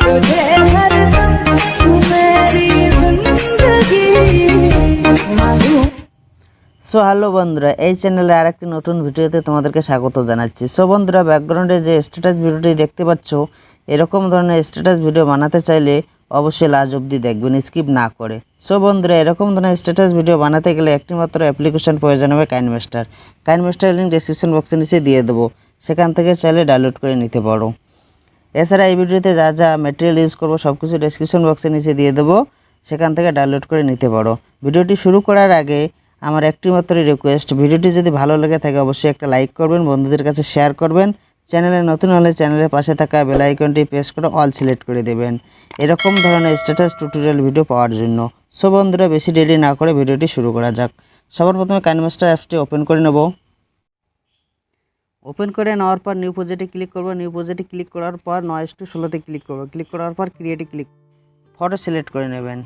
तुझे हरदम तू मेरी जिंदगी मालूम। সো হ্যালো বন্ধুরা, এই চ্যানেলে আরেকটি নতুন ভিডিওতে তোমাদেরকে স্বাগত জানাচ্ছি। সো বন্ধুরা, ব্যাকগ্রাউন্ডে যে স্ট্যাটাস ভিডিওটি দেখতে পাচ্ছ, এরকম ধরনের স্ট্যাটাস ভিডিও বানাতে চাইলে অবশ্যই লাস্ট অবধি দেখবেন, স্কিপ না করে। সো বন্ধুরা, এরকম ধরনের স্ট্যাটাস ভিডিও বানাতে গেলে একটি মাত্র অ্যাপ্লিকেশন প্রয়োজন হবে, কাইনমাস্টার। কাইনমাস্টার লিঙ্ক ডেসক্রিপশন বক্সের নিচে দিয়ে দেবো, সেখান থেকে চাইলে ডাউনলোড করে নিতে পারো। এছাড়া এই ভিডিওতে যা যা ম্যাটেরিয়াল ইউজ করবো সব কিছু ডেসক্রিপশন বক্সের নিচে দিয়ে দেবো, সেখান থেকে ডাউনলোড করে নিতে পারো। ভিডিওটি শুরু করার আগে আমার একটি মাত্র রিকোয়েস্ট, ভিডিওটি যদি ভালো লেগে থাকে অবশ্যই একটা লাইক করবেন, বন্ধুদের কাছে শেয়ার করবেন। চ্যানেলে নতুন হলে চ্যানেলের পাশে থাকা বেল আইকনটি প্রেস করে অল সিলেক্ট করে দেবেন এরকম ধরনের স্ট্যাটাস টিউটোরিয়াল ভিডিও পাওয়ার জন্য। সো বন্ধুরা, বেশি দেরি না করে ভিডিওটি শুরু করা যাক। সবার প্রথমে কাইনমাস্টার অ্যাপসটি ওপেন করে নেব। ওপেন করে নেওয়ার পর নিউ প্রজেক্টে ক্লিক করব। নিউ প্রজেক্টে ক্লিক করার পর 9:16 ক্লিক করব। ক্লিক করার পর ক্রিয়েটে ক্লিক, ফটো সিলেক্ট করে নেবেন।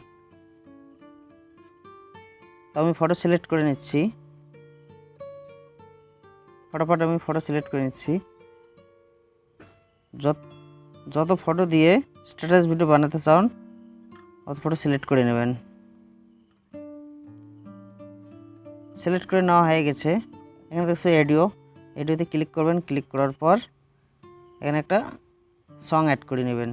তো আমি ফটো সিলেক্ট করে নিচ্ছি, ফটাফট আমি ফটো সিলেক্ট করে নিচ্ছি। যত ফটো দিয়ে স্ট্যাটাস ভিডিও বানাতে চান অত ফটো সিলেক্ট করে নেবেন। সিলেক্ট করে নেওয়া হয়ে গেছে। এখানে দেখছি এডিওতে ক্লিক করবেন। ক্লিক করার পর এখানে একটা সং অ্যাড করে নেবেন।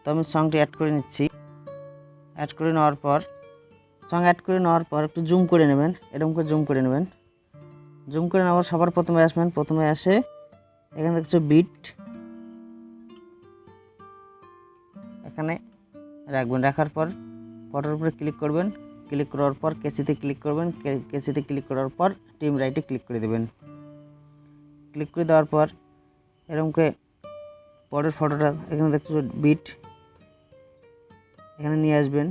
তো আমি সংটি অ্যাড করে নিচ্ছি। অ্যাড করে নেওয়ার পর একটু জুম করে নেবেন, এরকম করে জুম করে নেবেন। জুম করে নেওয়ার সবার প্রথমে আসে এখানে দেখছো বিট, এখানে রাখবেন। রাখার পর ফটোর উপরে ক্লিক করবেন। ক্লিক করার পর কেসিতে ক্লিক করবেন। কেসিতে ক্লিক করার পর টিম রাইটে ক্লিক করে দেবেন। ক্লিক করে দেওয়ার পর এরকম করে পরের ফটোটা এখানে দেখছো বিট, এখানে নিয়ে আসবেন।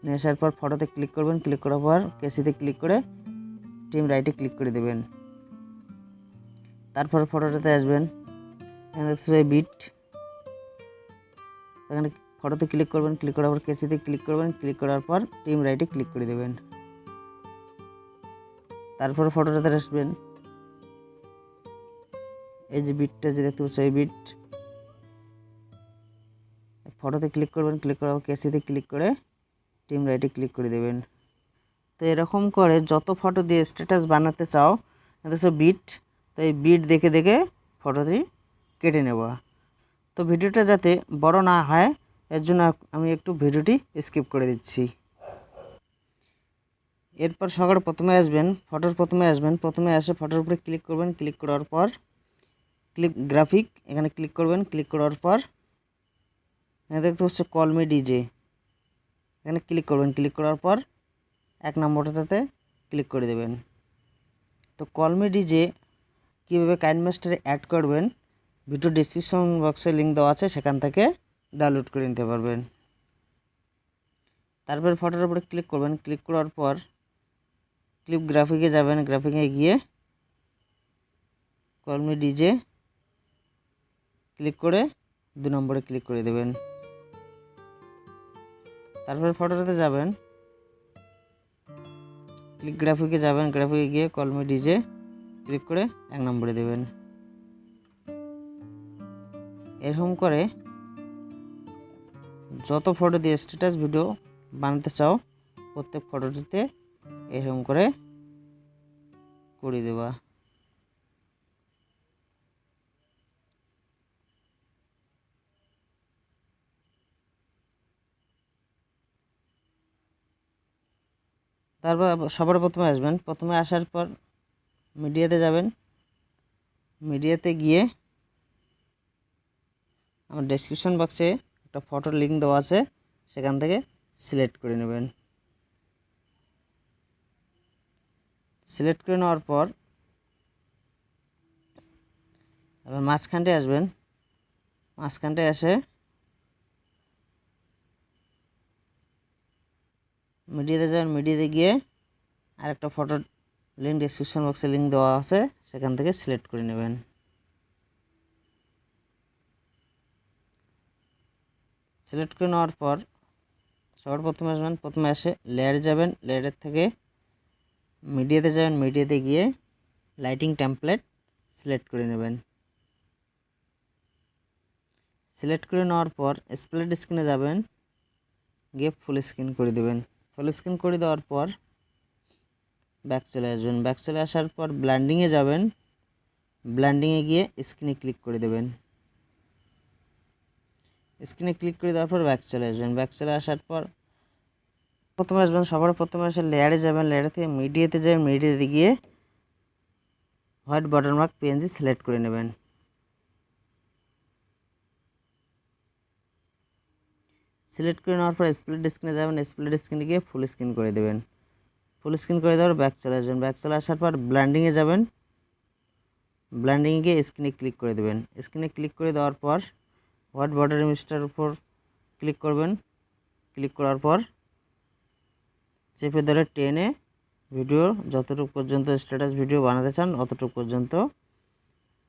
নিয়ে আসার পর ফটোতে ক্লিক করবেন। ক্লিক করার পর কেসিতে ক্লিক করে টিম রাইটে ক্লিক করে দেবেন। তারপর ফটোটাতে আসবেন, এখানে দেখছো বিট, এখানে ফটোতে ক্লিক করবেন। ক্লিক করার পর কেসিতে ক্লিক করবেন। ক্লিক করার পর টিম রাইটে ক্লিক করে দেবেন। তারপর ফটোটাতে আসবেন, এই যে বিটটা যে দেখতে পাচ্ছ এই বিট, ফটোতে ক্লিক করবেন। ক্লিক করার পর কেসিতে ক্লিক করে টিম রাইটে ক্লিক করে দেবেন। তো এরকম করে যত ফটো দিয়ে স্ট্যাটাস বানাতে চাও দেখছো বিট, তো এই বিট দেখে দেখে ফটোটি কেটে নেব। তো ভিডিওটা যাতে বড় না হয় এর জন্য আমি একটু ভিডিওটি স্কিপ করে দিচ্ছি। এরপর সবার প্রথমে আসবেন, প্রথমে আসে ফটোর উপরে ক্লিক করবেন। ক্লিক করার পর গ্রাফিক, এখানে ক্লিক করবেন। ক্লিক করার পর এখানে দেখতে হচ্ছে কল মি ডিজে, এখানে ক্লিক করবেন। ক্লিক করার পর 1 নম্বরটাতে ক্লিক করে দেবেন। তো কল মি ডিজে কীভাবে কাইনমাস্টারে অ্যাড করবেন ভিডিও ডিসক্রিপশন বক্সে লিঙ্ক দেওয়া আছে, সেখান থেকে ডাউনলোড করে নিতে পারবেন। তারপর ফটোর উপরে ক্লিক করবেন। ক্লিক করার পর ক্লিপ গ্রাফিকে যাবেন। গ্রাফিকে গিয়ে কল মি ডিজে ক্লিক করে 2 নম্বরে ক্লিক করে দেবেন। তারপর ফটোটাতে যাবেন, ক্লিক গ্রাফিকে যাবেন। গ্রাফিকে গিয়ে কল মি ডিজে ক্লিক করে 1 নম্বরে দেবেন। এরকম করে যত ফটো দিয়ে স্ট্যাটাস ভিডিও বানাতে চাও প্রত্যেক ফটোটিতে এরকম করে দেবা। তারপর সবার প্রথমে আসবেন। প্রথমে আসার পর মিডিয়াতে যাবেন। মিডিয়াতে গিয়ে আমার ডেসক্রিপশন বক্সে একটা ফটোর লিঙ্ক দেওয়া আছে, সেখান থেকে সিলেক্ট করে নেবেন। সিলেক্ট করে নেওয়ার পর এবার মাঝখানটায় আসবেন। মাঝখানটায় এসে মিডিয়াতে যাবেন। মিডিয়াতে গিয়ে আরেকটা ফটোর লিঙ্ক ডেসক্রিপশন বক্সে লিঙ্ক দেওয়া আছে, সেখান থেকে সিলেক্ট করে নেবেন। সিলেক্ট করে নেওয়ার পর সবার প্রথমে আসবেন। প্রথমে এসে লেয়ারে যাবেন। লেয়ারের থেকে মিডিয়াতে যাবেন। মিডিয়াতে গিয়ে লাইটিং টেমপ্লেট সিলেক্ট করে নেবেন। সিলেক্ট করে নেওয়ার পর স্প্লিট স্ক্রিনে যাবেন, গিয়ে ফুল স্ক্রিন করে দেবেন। ফুল স্ক্রিন করে দেওয়ার পর ব্যাক চলে আসবেন। ব্যাক চলে আসার পর ব্লেন্ডিংয়ে যাবেন, ব্লেন্ডিংয়ে গিয়ে স্ক্রিনে ক্লিক করে দেবেন। স্ক্রিনে ক্লিক করে দেওয়ার পর ব্যাক চলে আসবেন। ব্যাক চলে আসার পর প্রথমে আসবেন, সবার প্রথমে এসে লেয়ারে যাবেন, লেয়ারে থেকে মিডিয়াতে যাবেন, মিডিয়াতে গিয়ে হোয়াইট ওয়াটারমার্ক পিএনজি সিলেক্ট করে নেবেন। সিলেক্ট করে নেওয়ার পর স্প্লিট স্ক্রিনে যাবেন, স্প্লিট স্ক্রিনে গিয়ে ফুল স্ক্রিন করে দেবেন। ফুল স্ক্রিন করে দেওয়ার ব্যাক চলে আসবেন। ব্যাক চলে আসার পর ব্লেন্ডিংয়ে যাবেন, ব্লেন্ডিংয়ে গিয়ে স্ক্রিনে ক্লিক করে দেবেন। স্ক্রিনে ক্লিক করে দেওয়ার পর হোয়াইট বর্ডার ইমেজটার উপর ক্লিক করবেন। ক্লিক করার পর চেপে ধরে টেনে ভিডিও যতটুকু পর্যন্ত স্ট্যাটাস ভিডিও বানাতে চান অতটুকু পর্যন্ত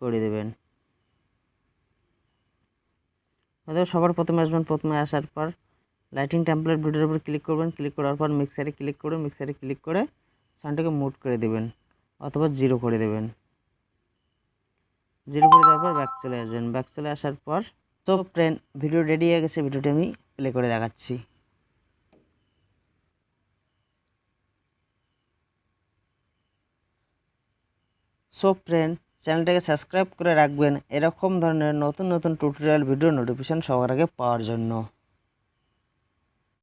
করে দেবেন। হয়তো সবার প্রথমে আসবেন, প্রথমে আসার পর লাইটিং টেমপ্লেট ভিডিওর উপর ক্লিক করবেন। ক্লিক করার পর মিক্সারে ক্লিক করে সাউন্ডটাকে মুট করে দেবেন অথবা 0 করে দেবেন। 0 করে দেওয়ার পর ব্যাক চলে আসবেন। ব্যাক চলে আসার পর তো ফ্রেন্ড ভিডিও রেডি হয়ে গেছে, ভিডিওটি আমি প্লে করে দেখাচ্ছি। সো ফ্রেন্ড চ্যানেলটাকে সাবস্ক্রাইব করে রাখবেন এরকম ধরনের নতুন নতুন টিউটোরিয়াল ভিডিও নোটিফিকেশন সবার আগে পাওয়ার জন্য।